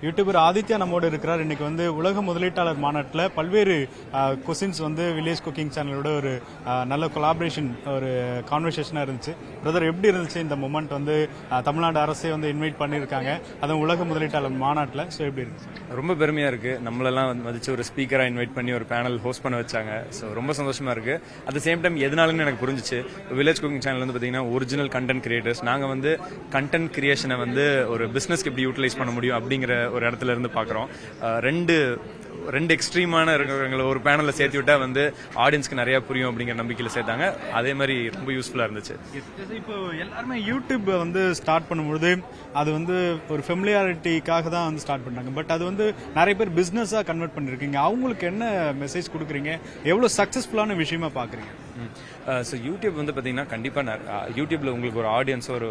YouTuber Aditya நம்மோடு இருக்கிறார். இன்னைக்கு வந்து உலக முதலீட்டாளர் மாநாட்டில் பல்வேறு கொஸ்டின்ஸ் வந்து வில்லேஜ் குக்கிங் சேனலோட ஒரு நல்ல கொலாபரேஷன் ஒரு கான்வர்சேஷனாக இருந்துச்சு. பிரதர், எப்படி இருந்துச்சு இந்த மொமெண்ட்? வந்து தமிழ்நாடு அரசே வந்து இன்வைட் பண்ணியிருக்காங்க, அதுவும் உலக முதலீட்டாளர் மாநாட்டில். ஸோ எப்படி இருந்துச்சு? ரொம்ப பெருமையாக இருக்குது. நம்மளெல்லாம் மதிச்சு ஒரு ஸ்பீக்கராக இன்வைட் பண்ணி ஒரு பேனல் ஹோஸ்ட் பண்ண வச்சாங்க. ஸோ ரொம்ப சந்தோஷமாக இருக்குது. அட் த சேம் டைம் எதனாலன்னு எனக்கு புரிஞ்சிச்சு. வில்லேஜ் குக்கிங் சேனல் வந்து பார்த்தீங்கன்னா ஒரிஜினல் கண்டென்ட் கிரியேட்டர்ஸ். நாங்கள் வந்து கண்டென்ட் கிரியேஷனை வந்து ஒரு பிஸ்னஸ்க்கு எப்படி யூட்டிலைஸ் பண்ண முடியும் அப்படிங்கிற ஒரு இடத்துல இருந்து பார்க்குறோம். ரெண்டு எக்ஸ்ட்ரீமான இருக்கிறவங்களை ஒரு பேனலில் சேர்த்து விட்டா வந்து ஆடியன்ஸ்க்கு நிறைய புரியும் அப்படிங்கிற நம்பிக்கையில் சேர்த்தாங்க. அதே மாதிரி ரொம்ப யூஸ்ஃபுல்லாக இருந்துச்சு. இப்போ எல்லாருமே யூடியூப் வந்து ஸ்டார்ட் பண்ணும்போது அது வந்து ஒரு ஃபெமிலியாரிட்டிக்காக தான் வந்து ஸ்டார்ட் பண்ணாங்க. பட் அது வந்து நிறைய பேர் பிஸ்னஸாக கன்வெர்ட் பண்ணிருக்கீங்க. அவங்களுக்கு என்ன மெசேஜ் கொடுக்குறீங்க? எவ்வளோ சக்ஸஸ்ஃபுல்லான விஷயமா பார்க்குறீங்க? ஸோ யூடியூப் வந்து பார்த்தீங்கன்னா கண்டிப்பாக யூடியூப்ல உங்களுக்கு ஒரு ஆடியன்ஸோ ஒரு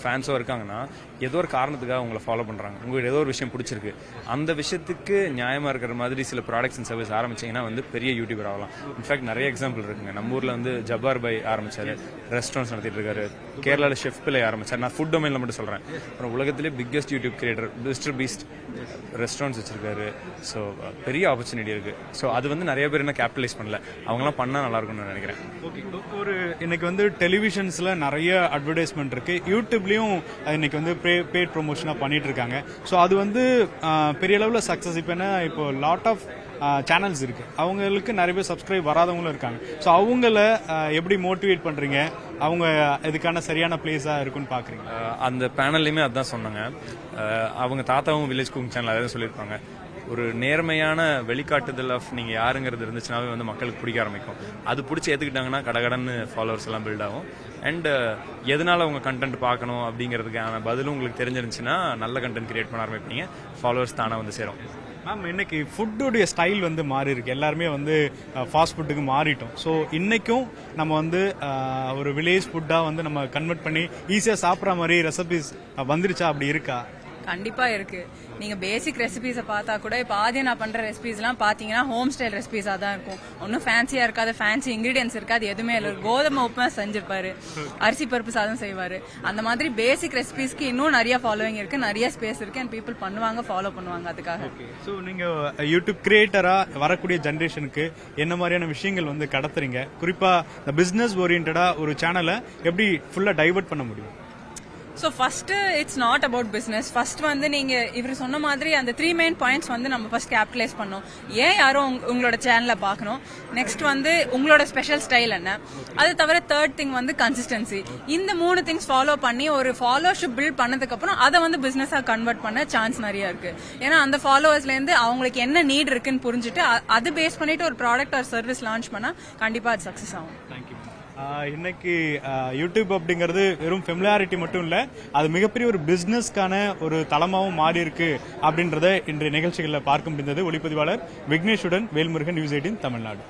ஃபேன்ஸோ இருக்காங்கன்னா ஏதோ ஒரு காரணத்துக்காக உங்களை ஃபாலோ பண்ணுறாங்க. உங்களுக்கு ஏதோ ஒரு விஷயம் பிடிச்சிருக்கு, அந்த விஷயத்துக்கு நியாயமாக இருக்கிற மாதிரி சில ப்ராடக்ட்ஸ் அண்ட் சர்வீஸ் ஆரம்பிச்சிங்கன்னா வந்து பெரிய யூடியூபர் ஆகலாம். இன்ஃபேக்ட் நிறைய எக்ஸாம்பிள் இருக்குங்க. நம்ம ஊரில் வந்து ஜப்பார் பாய் ஆரம்பிச்சாரு, ரெஸ்டாரண்ட்ஸ் நடத்திட்டு இருக்காரு. கேரளாவில் ஷெஃப் பிள்ளை ஆரம்பிச்சார். நான் ஃபுட் டொமைனில் மட்டும் சொல்கிறேன். அப்புறம் உலகத்திலே biggest YouTube creator mister Beast restaurants வச்சிருக்காரு. ஸோ பெரிய ஆப்பர்ச்சுனிட்டி இருக்குது. ஸோ அது வந்து நிறைய பேர் என்ன கேபிட்டலைஸ் பண்ணல. அவங்களாம் பண்ணால் நல்லா இருக்கும்னு நினைக்கிறேன். ஓகே, ஒரு இன்னைக்கு வந்து டெலிவிஷன்ஸில் நிறைய அட்வர்டைஸ்மெண்ட் இருக்குது. யூடியூப்லேயும் இன்னைக்கு வந்து பெய்ட் ப்ரொமோஷனாக பண்ணிட்டு இருக்காங்க. ஸோ அது வந்து பெரிய அளவில் சக்ஸஸ். இப்போ என்ன, இப்போ லாட் ஆஃப் சேனல்ஸ் இருக்கு, அவங்களுக்கு நிறைய பேர் சப்ஸ்கிரைப் வராதவங்களும் இருக்காங்க. ஸோ அவங்கள எப்படி மோட்டிவேட் பண்றீங்க? அவங்க இதுக்கான சரியான பிளேஸா இருக்குன்னு பாக்குறீங்க? அந்த பேனல்லையுமே அதான் சொன்னாங்க. அவங்க தாத்தாவும் வில்லேஜ் குக்கிங் சேனல் அதான் சொல்லியிருப்பாங்க. ஒரு நேர்மையான வெளிக்காட்டுதல் ஆஃப் நீங்க யாருங்கிறது இருந்துச்சுனாவே வந்து மக்களுக்கு பிடிக்க ஆரம்பிக்கும். அது பிடிச்சி ஏத்துக்கிட்டாங்கன்னா கடகடன்னு ஃபாலோவர்ஸ் எல்லாம் பில்ட் ஆகும். அண்ட் எதனால உங்க கண்டென்ட் பார்க்கணும் அப்படிங்கிறதுக்கான பதிலும் உங்களுக்கு தெரிஞ்சிருந்துச்சுன்னா நல்ல கண்டென்ட் கிரியேட் பண்ண ஆரம்பிப்பீங்க. ஃபாலோவர்ஸ் தானே வந்து சேரும். மேம், இன்னைக்கு ஃபுட்டுடைய ஸ்டைல் வந்து மாறி இருக்கு. எல்லாருமே வந்து ஃபாஸ்ட் ஃபுட்டுக்கு மாறிட்டோம். ஸோ இன்னைக்கும் நம்ம வந்து ஒரு வில்லேஜ் ஃபுட்டாக வந்து நம்ம கன்வெர்ட் பண்ணி ஈஸியாக சாப்பிட்ற மாதிரி ரெசிபிஸ் வந்துருச்சா? அப்படி இருக்கா? கண்டிப்பா இருக்கு. நீங்க பேசிக் ரெசிபிஸை பார்த்தா கூட இப்ப ஆதியா நான் பண்ற ரெசிபிஸ் எல்லாம் பாத்தீங்கன்னா ஹோம் ஸ்டைல் ரெசிபிஸா தான் இருக்கும். ஒன்னும் ஃபேன்சியா இருக்காது, ஃபேன்சி இன்கிரீடியன்ஸ் இருக்காது, எதுவுமே இல்லை. கோதுமை உப்புமா செஞ்சிருப்பாரு, அரிசி பருப்பு சாதம் செய்வாரு. அந்த மாதிரி பேசிக் ரெசிபிஸ்க்கு இன்னும் நிறைய ஃபாலோவிங் இருக்கு, நிறைய ஸ்பேஸ் இருக்கு. அண்ட் பீப்புள் பண்ணுவாங்க, ஃபாலோ பண்ணுவாங்க அதுக்காக. ஸோ நீங்க யூடியூப் கிரியேட்டரா வரக்கூடிய ஜென்ரேஷனுக்கு என்ன மாதிரியான விஷயங்கள் வந்து கடத்துறீங்க? குறிப்பா இந்த பிசினஸ் ஓரியன்டா ஒரு சேனலை எப்படி ஃபுல்லா டைவர்ட் பண்ண முடியும்? So first it's not about business. First வந்து நீங்க இவர் சொன்ன மாதிரி அந்த 3 மெயின் பாயிண்ட்ஸ் வந்து நம்ம ஃபர்ஸ்ட் கேபிட்டலைஸ் பண்ணோம். ஏன் யாரும் உங்களோட சேனலை பார்க்கணும், நெக்ஸ்ட் வந்து உங்களோட ஸ்பெஷல் ஸ்டைல் என்ன, அது தவிர தேர்ட் திங் வந்து கன்சிஸ்டன்சி. இந்த 3 திங்ஸ் ஃபாலோ பண்ணி ஒரு ஃபாலோஷிப் பில்ட் பண்ணதுக்கு அப்புறம் அதை வந்து பிசினஸா கன்வெர்ட் பண்ண சான்ஸ் நிறைய இருக்கு. ஏன்னா அந்த ஃபாலோவர்ஸ்ல இருந்து அவங்களுக்கு என்ன நீட் இருக்குன்னு புரிஞ்சுட்டு அது பேஸ் பண்ணிட்டு ஒரு ப்ராடக்ட் ஆர் சர்வீஸ் லான்ச் பண்ணா கண்டிப்பா அது சக்சஸ் ஆகும். இன்னைக்கு யூடியூப் அப்படிங்கிறது வெறும் ஃபெமிலியாரிட்டி மட்டும் இல்ல, அது மிகப்பெரிய ஒரு பிசினஸ்க்கான ஒரு தளமாவும் மாறி இருக்கு அப்படின்றத இன்றைய நிகழ்ச்சிகளில் பார்க்க முடிந்தது. ஒளிப்பதிவாளர் விக்னேஷுடன் வேல்முருகன், நியூஸ் 18 தமிழ்நாடு.